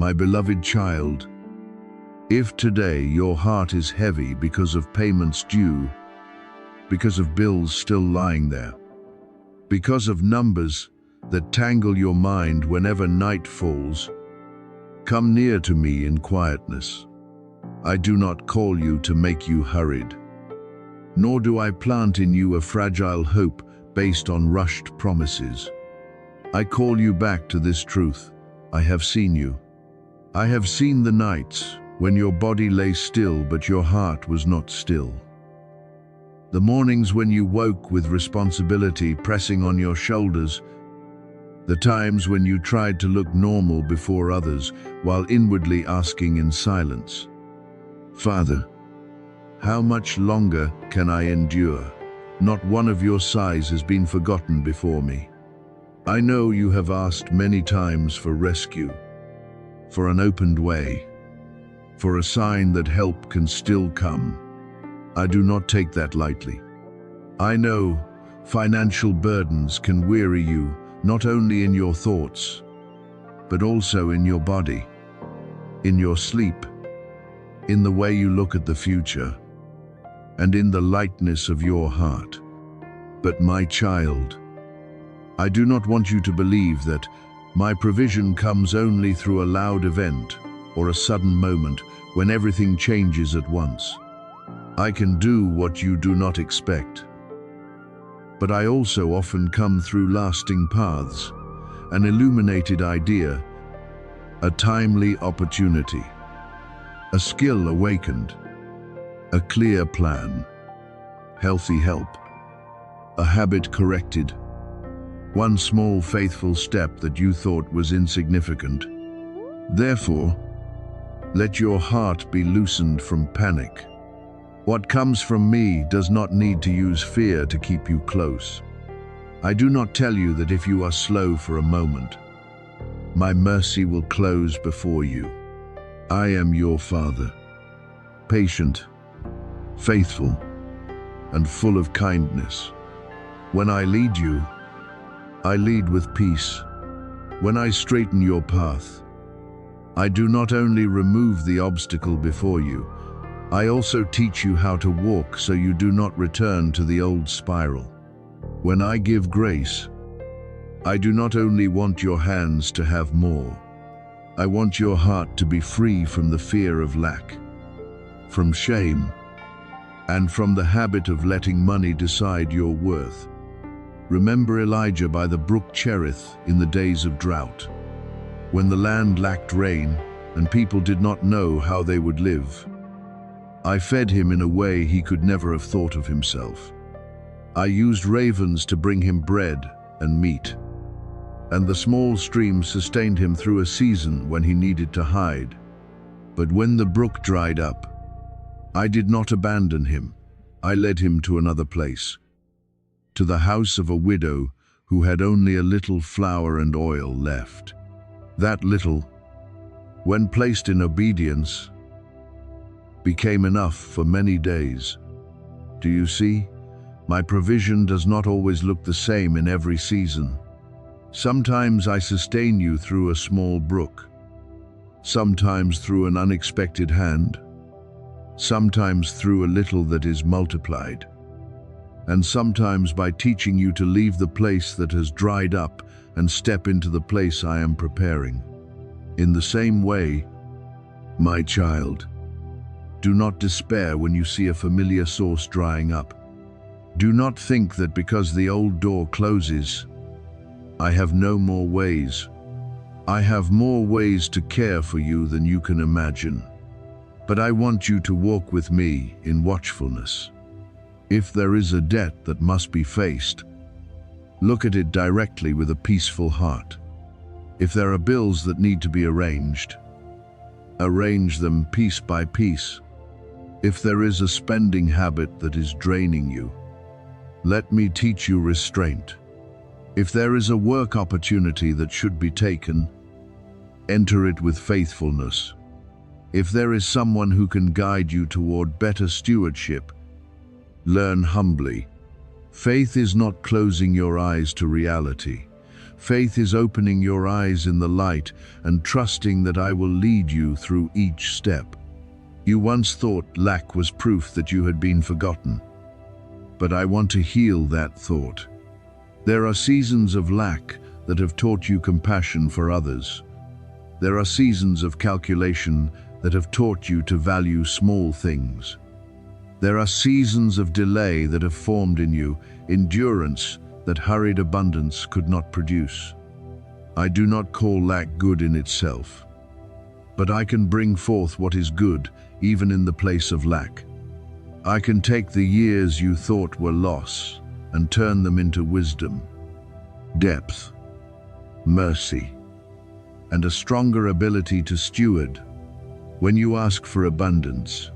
My beloved child, if today your heart is heavy because of payments due, because of bills still lying there, because of numbers that tangle your mind whenever night falls, come near to me in quietness. I do not call you to make you hurried, nor do I plant in you a fragile hope based on rushed promises. I call you back to this truth. I have seen you. I have seen the nights when your body lay still but your heart was not still. The mornings when you woke with responsibility pressing on your shoulders, the times when you tried to look normal before others while inwardly asking in silence, Father, how much longer can I endure? Not one of your sighs has been forgotten before me. I know you have asked many times for rescue, for an opened way, for a sign that help can still come. I do not take that lightly. I know financial burdens can weary you, not only in your thoughts, but also in your body, in your sleep, in the way you look at the future, and in the lightness of your heart. But my child, I do not want you to believe that my provision comes only through a loud event or a sudden moment when everything changes at once. I can do what you do not expect. But I also often come through lasting paths, an illuminated idea, a timely opportunity, a skill awakened, a clear plan, healthy help, a habit corrected, one small faithful step that you thought was insignificant. Therefore, let your heart be loosened from panic. What comes from me does not need to use fear to keep you close. I do not tell you that if you are slow for a moment, my mercy will close before you. I am your Father, patient, faithful, and full of kindness. When I lead you, I lead with peace. When I straighten your path, I do not only remove the obstacle before you, I also teach you how to walk so you do not return to the old spiral. When I give grace, I do not only want your hands to have more, I want your heart to be free from the fear of lack, from shame, and from the habit of letting money decide your worth. Remember Elijah by the brook Cherith in the days of drought, when the land lacked rain and people did not know how they would live. I fed him in a way he could never have thought of himself. I used ravens to bring him bread and meat, and the small stream sustained him through a season when he needed to hide. But when the brook dried up, I did not abandon him. I led him to another place, to the house of a widow who had only a little flour and oil left. That little, when placed in obedience, became enough for many days. Do you see? My provision does not always look the same in every season. Sometimes I sustain you through a small brook, sometimes through an unexpected hand, sometimes through a little that is multiplied, and sometimes by teaching you to leave the place that has dried up and step into the place I am preparing. In the same way, my child, do not despair when you see a familiar source drying up. Do not think that because the old door closes, I have no more ways. I have more ways to care for you than you can imagine. But I want you to walk with me in watchfulness. If there is a debt that must be faced, look at it directly with a peaceful heart. If there are bills that need to be arranged, arrange them piece by piece. If there is a spending habit that is draining you, let me teach you restraint. If there is a work opportunity that should be taken, enter it with faithfulness. If there is someone who can guide you toward better stewardship, learn humbly. Faith is not closing your eyes to reality. Faith is opening your eyes in the light and trusting that I will lead you through each step. You once thought lack was proof that you had been forgotten. But I want to heal that thought. There are seasons of lack that have taught you compassion for others. There are seasons of calculation that have taught you to value small things. There are seasons of delay that have formed in you endurance that hurried abundance could not produce. I do not call lack good in itself, but I can bring forth what is good even in the place of lack. I can take the years you thought were loss and turn them into wisdom, depth, mercy, and a stronger ability to steward. When you ask for abundance,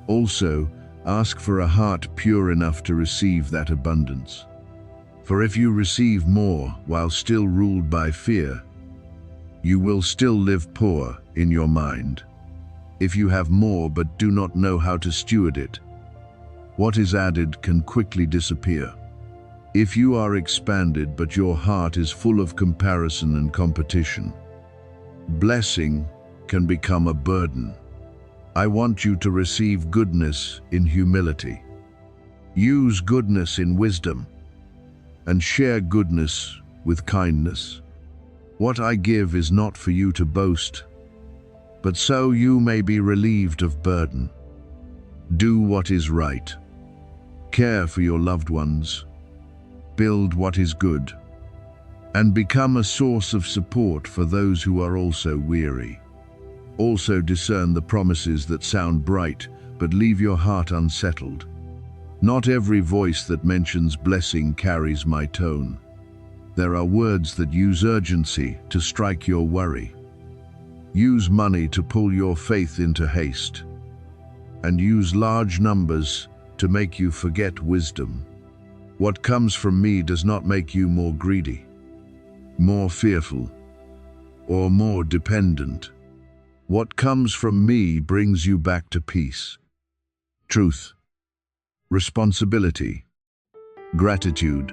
also ask for a heart pure enough to receive that abundance. For if you receive more while still ruled by fear, you will still live poor in your mind. If you have more but do not know how to steward it, what is added can quickly disappear. If you are expanded but your heart is full of comparison and competition, blessing can become a burden. I want you to receive goodness in humility. Use goodness in wisdom, and share goodness with kindness. What I give is not for you to boast, but so you may be relieved of burden. Do what is right. Care for your loved ones. Build what is good, and become a source of support for those who are also weary. Also discern the promises that sound bright, but leave your heart unsettled. Not every voice that mentions blessing carries my tone. There are words that use urgency to strike your worry. Use money to pull your faith into haste, and use large numbers to make you forget wisdom. What comes from me does not make you more greedy, more fearful, or more dependent. What comes from me brings you back to peace, truth, responsibility, gratitude,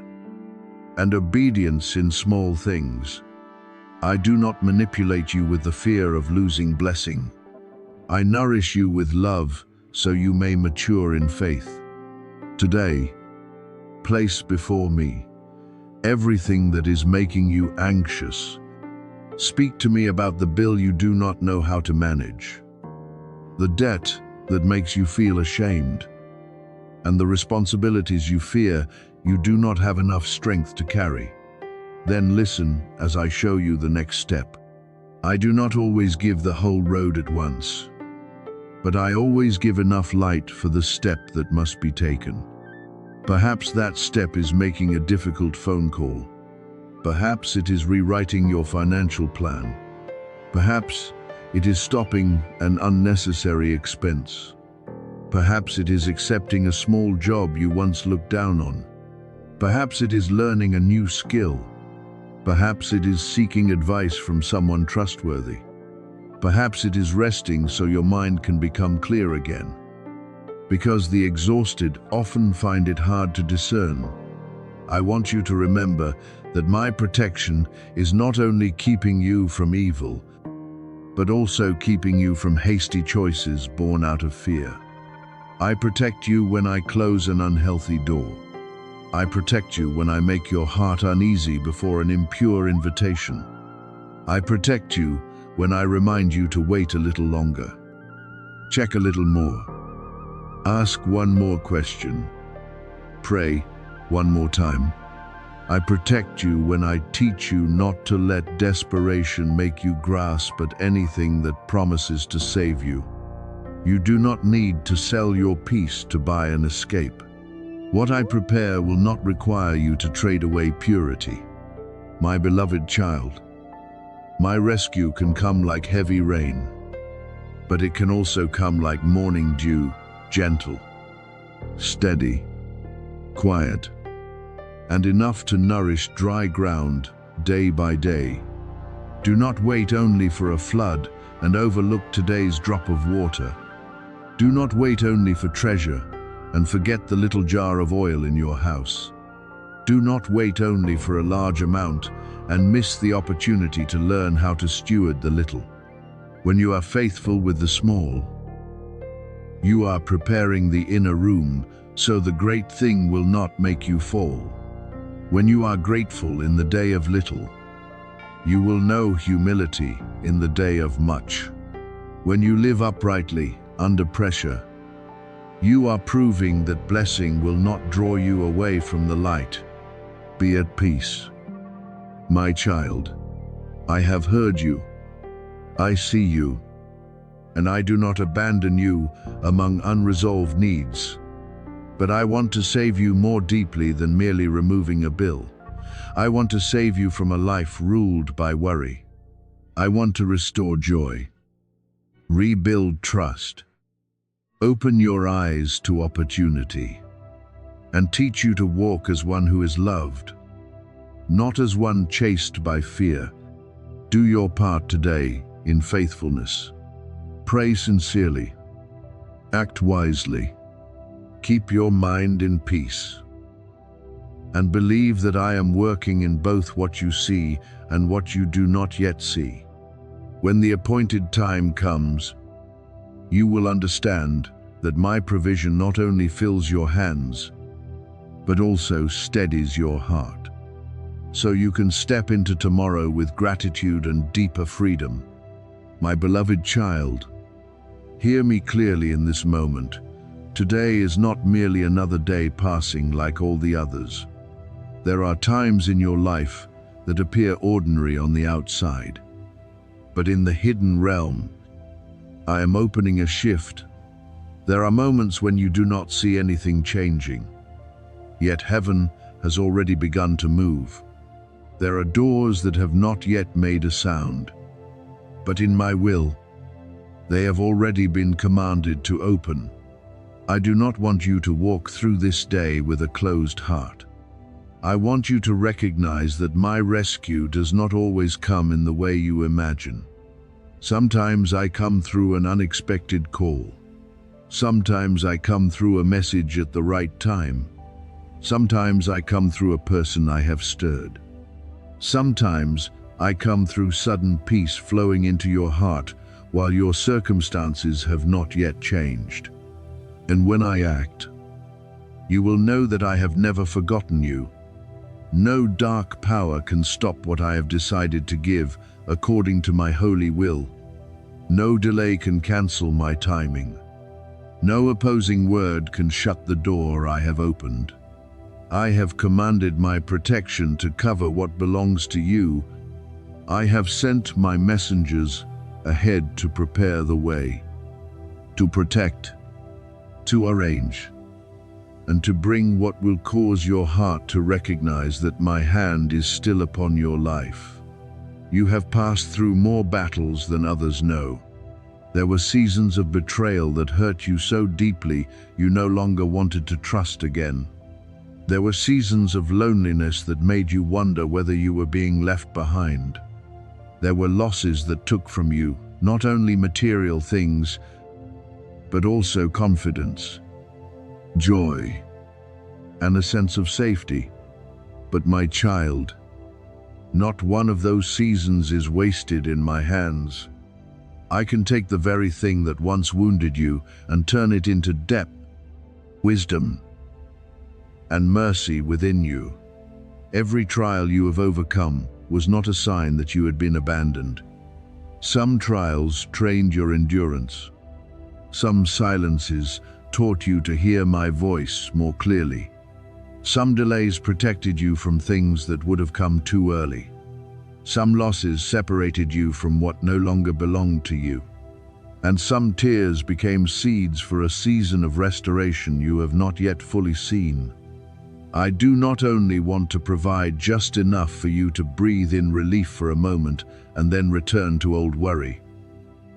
and obedience in small things. I do not manipulate you with the fear of losing blessing. I nourish you with love so you may mature in faith. Today, place before me everything that is making you anxious. Speak to me about the bill you do not know how to manage, the debt that makes you feel ashamed, and the responsibilities you fear you do not have enough strength to carry. Then listen as I show you the next step. I do not always give the whole road at once, but I always give enough light for the step that must be taken. Perhaps that step is making a difficult phone call. Perhaps it is rewriting your financial plan. Perhaps it is stopping an unnecessary expense. Perhaps it is accepting a small job you once looked down on. Perhaps it is learning a new skill. Perhaps it is seeking advice from someone trustworthy. Perhaps it is resting so your mind can become clear again. Because the exhausted often find it hard to discern, I want you to remember that my protection is not only keeping you from evil, but also keeping you from hasty choices born out of fear. I protect you when I close an unhealthy door. I protect you when I make your heart uneasy before an impure invitation. I protect you when I remind you to wait a little longer. Check a little more. Ask one more question. Pray one more time. I protect you when I teach you not to let desperation make you grasp at anything that promises to save you. You do not need to sell your peace to buy an escape. What I prepare will not require you to trade away purity. My beloved child, my rescue can come like heavy rain, but it can also come like morning dew, gentle, steady, quiet, and enough to nourish dry ground day by day. Do not wait only for a flood and overlook today's drop of water. Do not wait only for treasure and forget the little jar of oil in your house. Do not wait only for a large amount and miss the opportunity to learn how to steward the little. When you are faithful with the small, you are preparing the inner room so the great thing will not make you fall. When you are grateful in the day of little, you will know humility in the day of much. When you live uprightly under pressure, you are proving that blessing will not draw you away from the light. Be at peace. My child, I have heard you. I see you, and I do not abandon you among unresolved needs. But I want to save you more deeply than merely removing a bill. I want to save you from a life ruled by worry. I want to restore joy, rebuild trust, open your eyes to opportunity, and teach you to walk as one who is loved, not as one chased by fear. Do your part today in faithfulness. Pray sincerely. Act wisely. Keep your mind in peace. And believe that I am working in both what you see and what you do not yet see. When the appointed time comes, you will understand that my provision not only fills your hands, but also steadies your heart, so you can step into tomorrow with gratitude and deeper freedom. My beloved child, hear me clearly in this moment. Today is not merely another day passing like all the others. There are times in your life that appear ordinary on the outside, but in the hidden realm, I am opening a shift. There are moments when you do not see anything changing, yet heaven has already begun to move. There are doors that have not yet made a sound, but in my will, they have already been commanded to open. I do not want you to walk through this day with a closed heart. I want you to recognize that my rescue does not always come in the way you imagine. Sometimes I come through an unexpected call. Sometimes I come through a message at the right time. Sometimes I come through a person I have stirred. Sometimes I come through sudden peace flowing into your heart while your circumstances have not yet changed. And when I act, you will know that I have never forgotten you. No dark power can stop what I have decided to give according to my holy will. No delay can cancel my timing. No opposing word can shut the door I have opened. I have commanded my protection to cover what belongs to you. I have sent my messengers ahead to prepare the way, to protect, to arrange, and to bring what will cause your heart to recognize that my hand is still upon your life. You have passed through more battles than others know. There were seasons of betrayal that hurt you so deeply you no longer wanted to trust again. There were seasons of loneliness that made you wonder whether you were being left behind. There were losses that took from you not only material things, but also confidence, joy, and a sense of safety. But my child, not one of those seasons is wasted in my hands. I can take the very thing that once wounded you and turn it into depth, wisdom, and mercy within you. Every trial you have overcome was not a sign that you had been abandoned. Some trials trained your endurance. Some silences taught you to hear my voice more clearly. Some delays protected you from things that would have come too early. Some losses separated you from what no longer belonged to you. And some tears became seeds for a season of restoration you have not yet fully seen. I do not only want to provide just enough for you to breathe in relief for a moment and then return to old worry.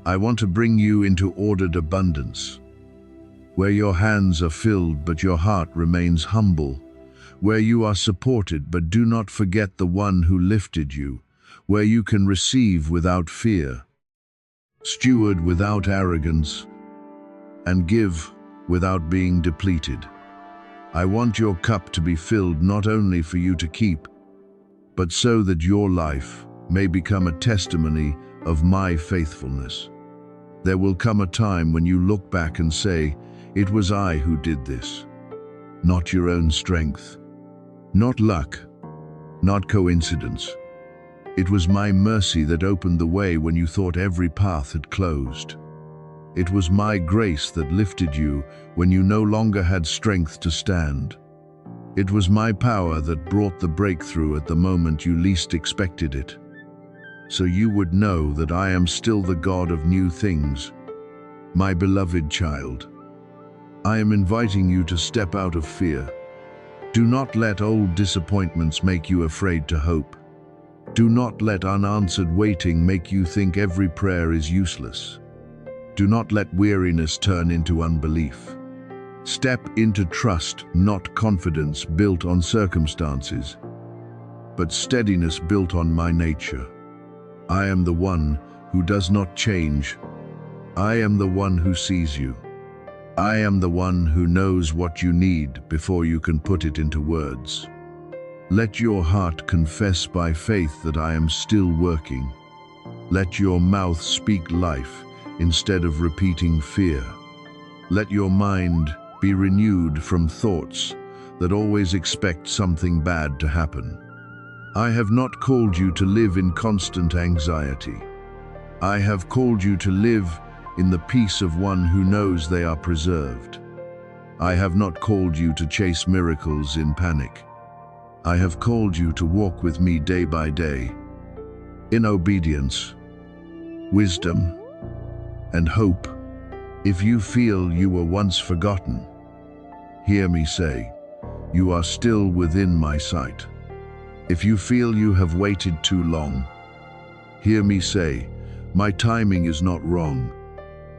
I want to bring you into ordered abundance, where your hands are filled but your heart remains humble, where you are supported but do not forget the one who lifted you, where you can receive without fear, steward without arrogance, and give without being depleted. I want your cup to be filled not only for you to keep, but so that your life may become a testimony of my faithfulness. There will come a time when you look back and say, "It was I who did this." Not your own strength, not luck, not coincidence. It was my mercy that opened the way when you thought every path had closed. It was my grace that lifted you when you no longer had strength to stand. It was my power that brought the breakthrough at the moment you least expected it. So you would know that I am still the God of new things. My beloved child, I am inviting you to step out of fear. Do not let old disappointments make you afraid to hope. Do not let unanswered waiting make you think every prayer is useless. Do not let weariness turn into unbelief. Step into trust, not confidence built on circumstances, but steadiness built on my nature. I am the one who does not change. I am the one who sees you. I am the one who knows what you need before you can put it into words. Let your heart confess by faith that I am still working. Let your mouth speak life instead of repeating fear. Let your mind be renewed from thoughts that always expect something bad to happen. I have not called you to live in constant anxiety. I have called you to live in the peace of one who knows they are preserved. I have not called you to chase miracles in panic. I have called you to walk with me day by day, in obedience, wisdom, and hope. If you feel you were once forgotten, hear me say, you are still within my sight. If you feel you have waited too long, hear me say, my timing is not wrong.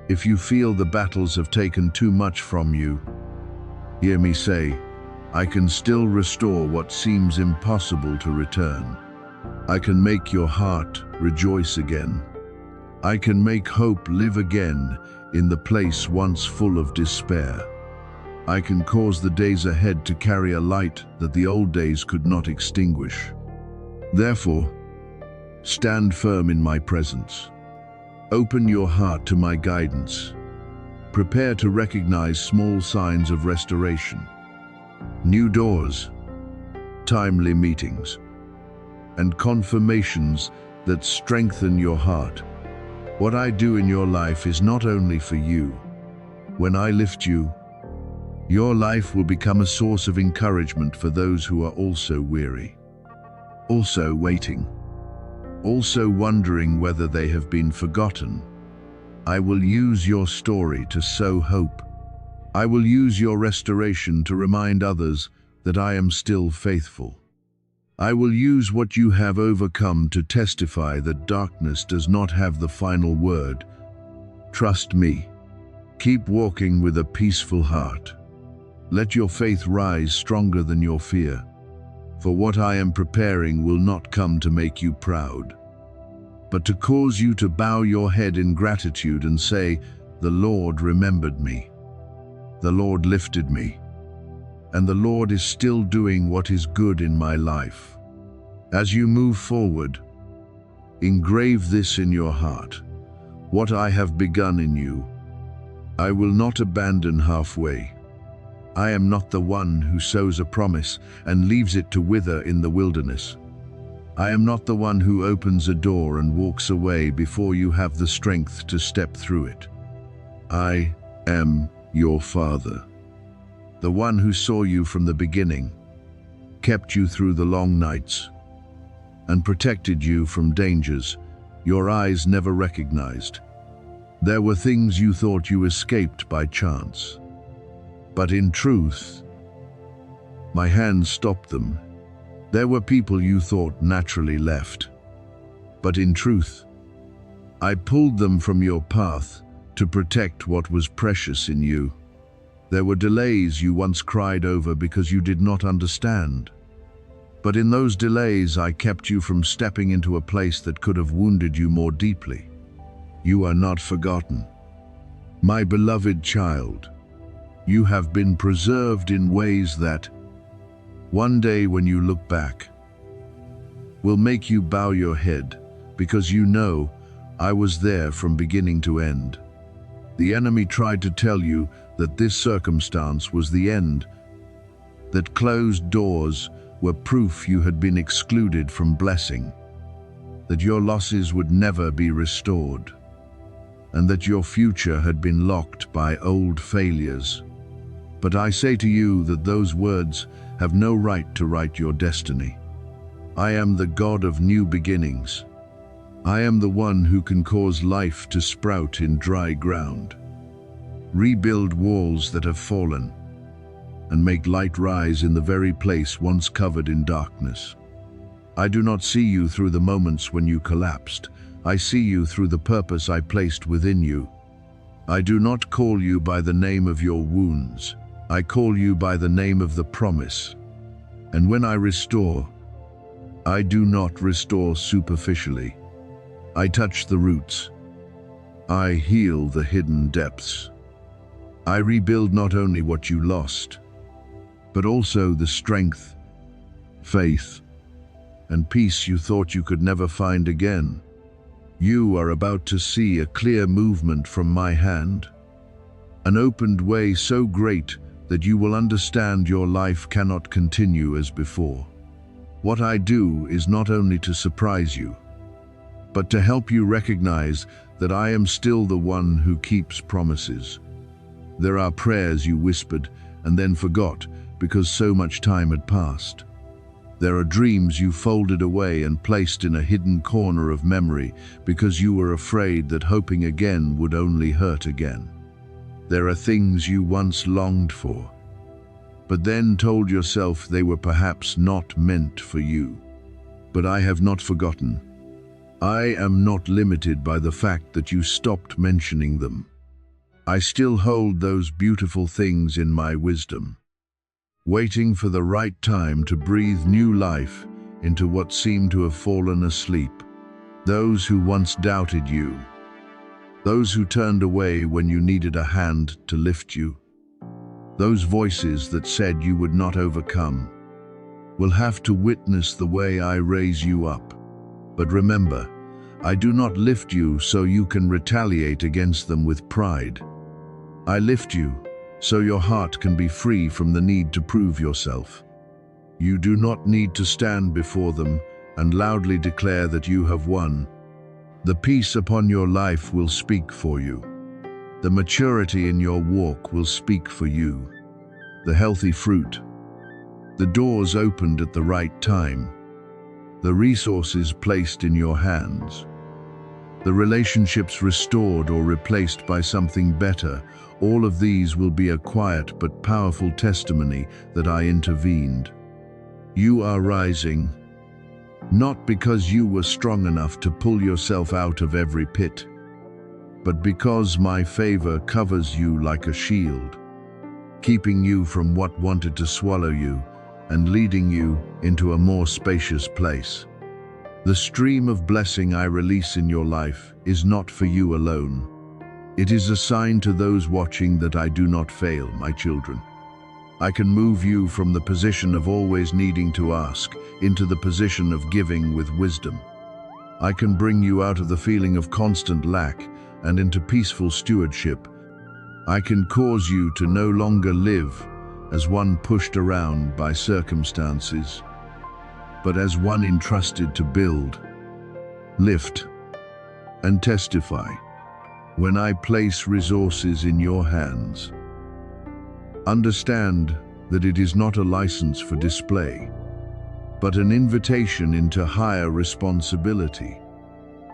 If you feel the battles have taken too much from you, hear me say, I can still restore what seems impossible to return. I can make your heart rejoice again. I can make hope live again in the place once full of despair. I can cause the days ahead to carry a light that the old days could not extinguish. Therefore, stand firm in my presence. Open your heart to my guidance. Prepare to recognize small signs of restoration, new doors, timely meetings, and confirmations that strengthen your heart. What I do in your life is not only for you. When I lift you, your life will become a source of encouragement for those who are also weary, also waiting, also wondering whether they have been forgotten. I will use your story to sow hope. I will use your restoration to remind others that I am still faithful. I will use what you have overcome to testify that darkness does not have the final word. Trust me. Keep walking with a peaceful heart. Let your faith rise stronger than your fear. For what I am preparing will not come to make you proud, but to cause you to bow your head in gratitude and say, the Lord remembered me. The Lord lifted me. And the Lord is still doing what is good in my life. As you move forward, engrave this in your heart. What I have begun in you, I will not abandon halfway. I am not the one who sows a promise and leaves it to wither in the wilderness. I am not the one who opens a door and walks away before you have the strength to step through it. I am your Father, the one who saw you from the beginning, kept you through the long nights, and protected you from dangers your eyes never recognized. There were things you thought you escaped by chance, but in truth, my hand stopped them. There were people you thought naturally left, but in truth, I pulled them from your path to protect what was precious in you. There were delays you once cried over because you did not understand. But in those delays, I kept you from stepping into a place that could have wounded you more deeply. You are not forgotten. My beloved child, You have been preserved in ways that, one day when you look back, will make you bow your head, because you know I was there from beginning to end. The enemy tried to tell you that this circumstance was the end, that closed doors were proof you had been excluded from blessing, that your losses would never be restored, and that your future had been locked by old failures. But I say to you that those words have no right to write your destiny. I am the God of new beginnings. I am the one who can cause life to sprout in dry ground, rebuild walls that have fallen, and make light rise in the very place once covered in darkness. I do not see you through the moments when you collapsed. I see you through the purpose I placed within you. I do not call you by the name of your wounds. I call you by the name of the promise. And when I restore, I do not restore superficially. I touch the roots. I heal the hidden depths. I rebuild not only what you lost, but also the strength, faith, and peace you thought you could never find again. You are about to see a clear movement from my hand, an opened way so great that you will understand your life cannot continue as before. What I do is not only to surprise you, but to help you recognize that I am still the one who keeps promises. There are prayers you whispered and then forgot because so much time had passed. There are dreams you folded away and placed in a hidden corner of memory because you were afraid that hoping again would only hurt again. There are things you once longed for, but then told yourself they were perhaps not meant for you. But I have not forgotten. I am not limited by the fact that you stopped mentioning them. I still hold those beautiful things in my wisdom, waiting for the right time to breathe new life into what seemed to have fallen asleep. Those who once doubted you, those who turned away when you needed a hand to lift you, those voices that said you would not overcome, will have to witness the way I raise you up. But remember, I do not lift you so you can retaliate against them with pride. I lift you so your heart can be free from the need to prove yourself. You do not need to stand before them and loudly declare that you have won. The peace upon your life will speak for you. The maturity in your walk will speak for you. The healthy fruit, the doors opened at the right time, the resources placed in your hands, the relationships restored or replaced by something better, all of these will be a quiet but powerful testimony that I intervened. You are rising, not because you were strong enough to pull yourself out of every pit, but because my favor covers you like a shield, keeping you from what wanted to swallow you and leading you into a more spacious place. The stream of blessing I release in your life is not for you alone. It is a sign to those watching that I do not fail, my children. I can move you from the position of always needing to ask into the position of giving with wisdom. I can bring you out of the feeling of constant lack and into peaceful stewardship. I can cause you to no longer live as one pushed around by circumstances, but as one entrusted to build, lift, and testify. When I place resources in your hands, understand that it is not a license for display, but an invitation into higher responsibility.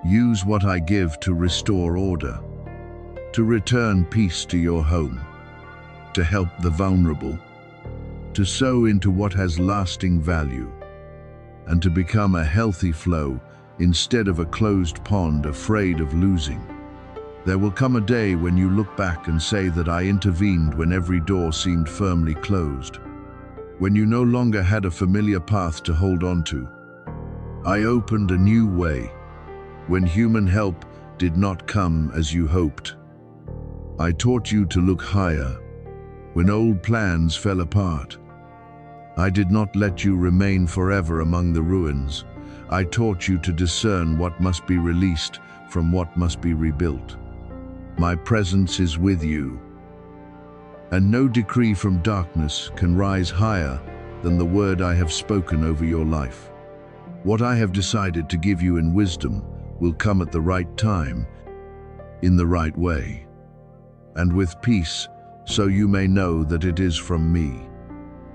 Use what I give to restore order, to return peace to your home, to help the vulnerable, to sow into what has lasting value, and to become a healthy flow instead of a closed pond afraid of losing. There will come a day when you look back and say that I intervened when every door seemed firmly closed, when you no longer had a familiar path to hold on to. I opened a new way, when human help did not come as you hoped. I taught you to look higher, when old plans fell apart. I did not let you remain forever among the ruins. I taught you to discern what must be released from what must be rebuilt. My presence is with you, and no decree from darkness can rise higher than the word I have spoken over your life. What I have decided to give you in wisdom will come at the right time, in the right way, and with peace, so you may know that it is from me.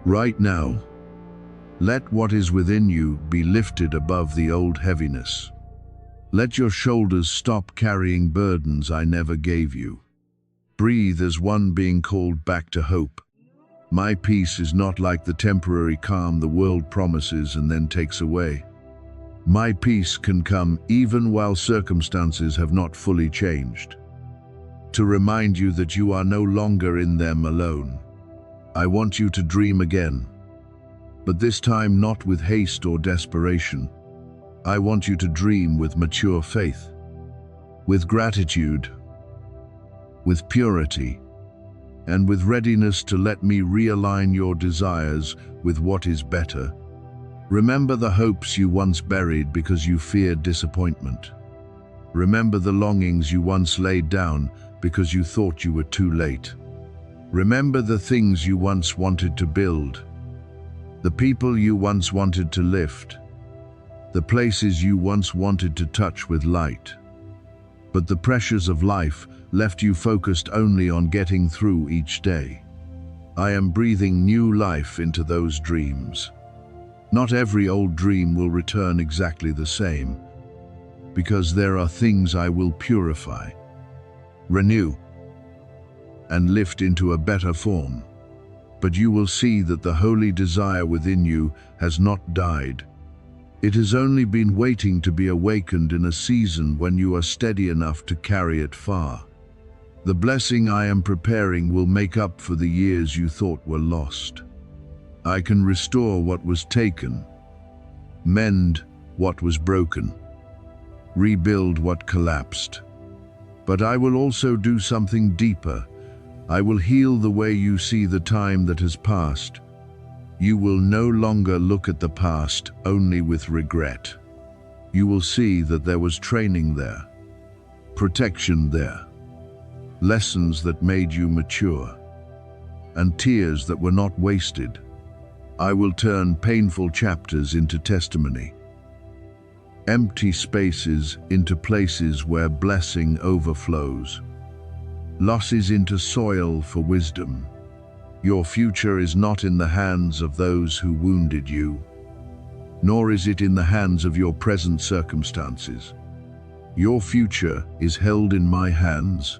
Right now, let what is within you be lifted above the old heaviness. Let your shoulders stop carrying burdens I never gave you. Breathe as one being called back to hope. My peace is not like the temporary calm the world promises and then takes away. My peace can come even while circumstances have not fully changed, to remind you that you are no longer in them alone. I want you to dream again, but this time not with haste or desperation. I want you to dream with mature faith, with gratitude, with purity, and with readiness to let me realign your desires with what is better. Remember the hopes you once buried because you feared disappointment. Remember the longings you once laid down because you thought you were too late. Remember the things you once wanted to build, the people you once wanted to lift, the places you once wanted to touch with light. But the pressures of life left you focused only on getting through each day. I am breathing new life into those dreams. Not every old dream will return exactly the same, because there are things I will purify, renew, and lift into a better form. But you will see that the holy desire within you has not died. It has only been waiting to be awakened in a season when you are steady enough to carry it far. The blessing I am preparing will make up for the years you thought were lost. I can restore what was taken, mend what was broken, rebuild what collapsed. But I will also do something deeper. I will heal the way you see the time that has passed. You will no longer look at the past only with regret. You will see that there was training there, protection there, lessons that made you mature, and tears that were not wasted. I will turn painful chapters into testimony, empty spaces into places where blessing overflows, losses into soil for wisdom. Your future is not in the hands of those who wounded you, nor is it in the hands of your present circumstances. Your future is held in my hands,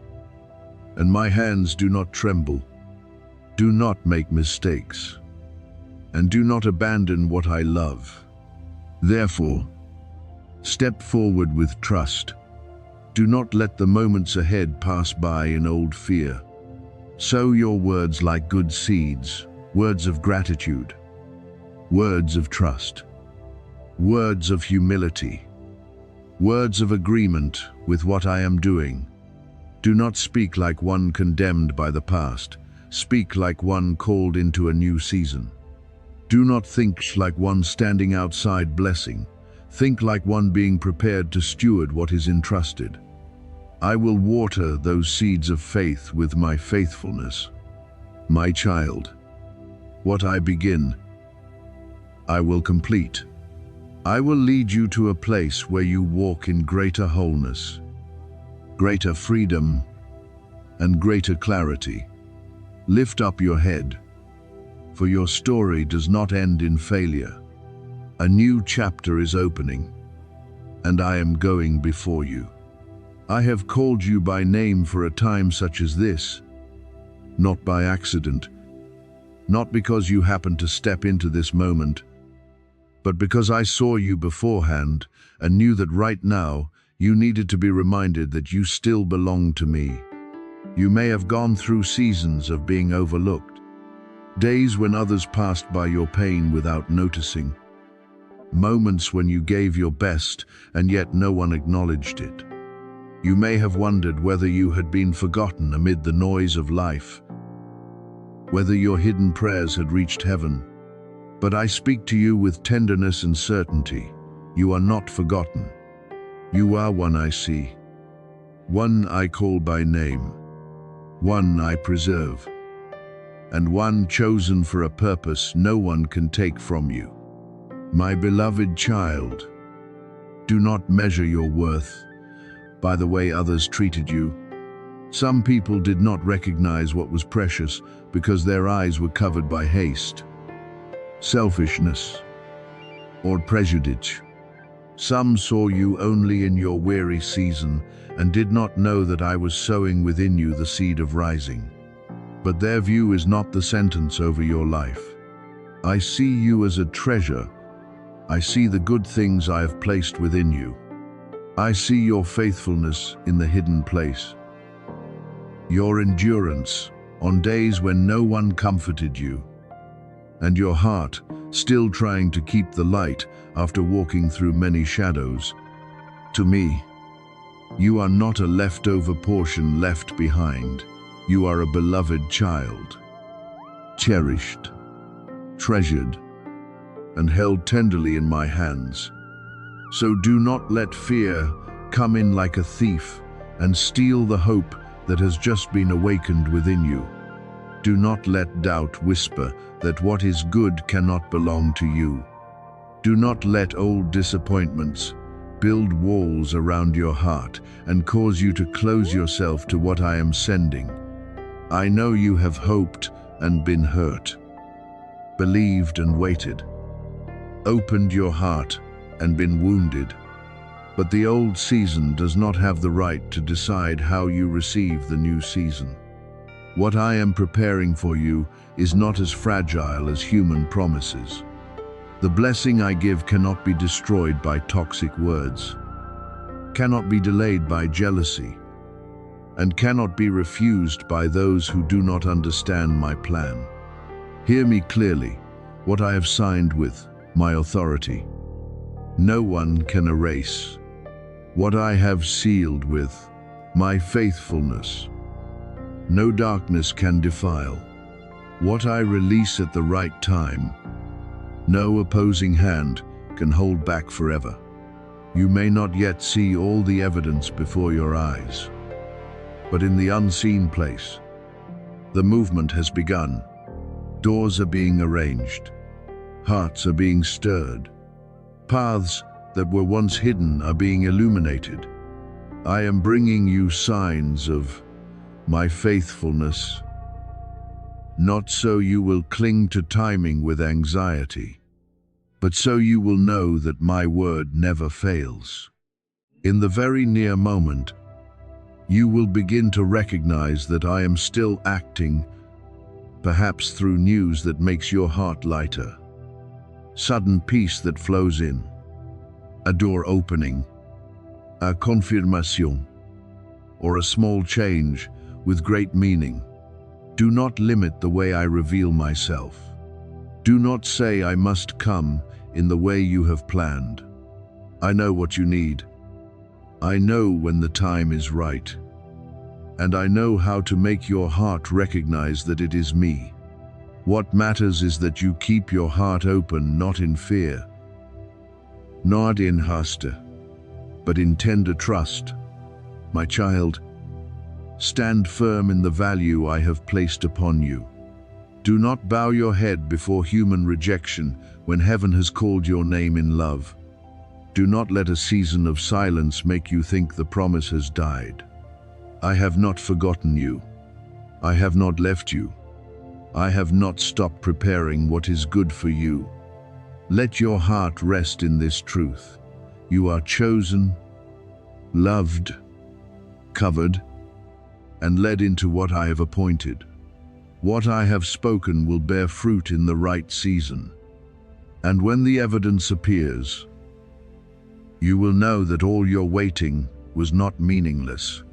and my hands do not tremble. Do not make mistakes, and do not abandon what I love. Therefore, step forward with trust. Do not let the moments ahead pass by in old fear. Sow your words like good seeds, words of gratitude, words of trust, words of humility, words of agreement with what I am doing. Do not speak like one condemned by the past. Speak like one called into a new season. Do not think like one standing outside blessing. Think like one being prepared to steward what is entrusted. I will water those seeds of faith with my faithfulness. My child, what I begin, I will complete. I will lead you to a place where you walk in greater wholeness, greater freedom, and greater clarity. Lift up your head, for your story does not end in failure. A new chapter is opening, and I am going before you. I have called you by name for a time such as this, not by accident, not because you happened to step into this moment, but because I saw you beforehand and knew that right now you needed to be reminded that you still belong to me. You may have gone through seasons of being overlooked, days when others passed by your pain without noticing, moments when you gave your best and yet no one acknowledged it. You may have wondered whether you had been forgotten amid the noise of life, whether your hidden prayers had reached heaven. But I speak to you with tenderness and certainty. You are not forgotten. You are one I see, one I call by name, one I preserve, and one chosen for a purpose no one can take from you. My beloved child, do not measure your worth by the way others treated you. Some people did not recognize what was precious because their eyes were covered by haste, selfishness, or prejudice. Some saw you only in your weary season and did not know that I was sowing within you the seed of rising. But their view is not the sentence over your life. I see you as a treasure. I see the good things I have placed within you. I see your faithfulness in the hidden place, your endurance on days when no one comforted you, and your heart still trying to keep the light after walking through many shadows. To me, you are not a leftover portion left behind. You are a beloved child, cherished, treasured, and held tenderly in my hands. So do not let fear come in like a thief and steal the hope that has just been awakened within you. Do not let doubt whisper that what is good cannot belong to you. Do not let old disappointments build walls around your heart and cause you to close yourself to what I am sending. I know you have hoped and been hurt, believed and waited, opened your heart and been wounded. But the old season does not have the right to decide how you receive the new season. What I am preparing for you is not as fragile as human promises. The blessing I give cannot be destroyed by toxic words, cannot be delayed by jealousy, and cannot be refused by those who do not understand my plan. Hear me clearly. What I have signed with my authority, no one can erase. What I have sealed with my faithfulness, no darkness can defile. What I release at the right time, no opposing hand can hold back forever. You may not yet see all the evidence before your eyes, but in the unseen place, the movement has begun. Doors are being arranged, hearts are being stirred, paths that were once hidden are being illuminated. I am bringing you signs of my faithfulness, not so you will cling to timing with anxiety, but so you will know that my word never fails. In the very near moment, you will begin to recognize that I am still acting, perhaps through news that makes your heart lighter, sudden peace that flows in, a door opening, a confirmation, or a small change with great meaning. Do not limit the way I reveal myself. Do not say I must come in the way you have planned. I know what you need. I know when the time is right. And I know how to make your heart recognize that it is me. What matters is that you keep your heart open, not in fear, not in haste, but in tender trust. My child, stand firm in the value I have placed upon you. Do not bow your head before human rejection when heaven has called your name in love. Do not let a season of silence make you think the promise has died. I have not forgotten you. I have not left you. I have not stopped preparing what is good for you. Let your heart rest in this truth. You are chosen, loved, covered, and led into what I have appointed. What I have spoken will bear fruit in the right season. And when the evidence appears, you will know that all your waiting was not meaningless.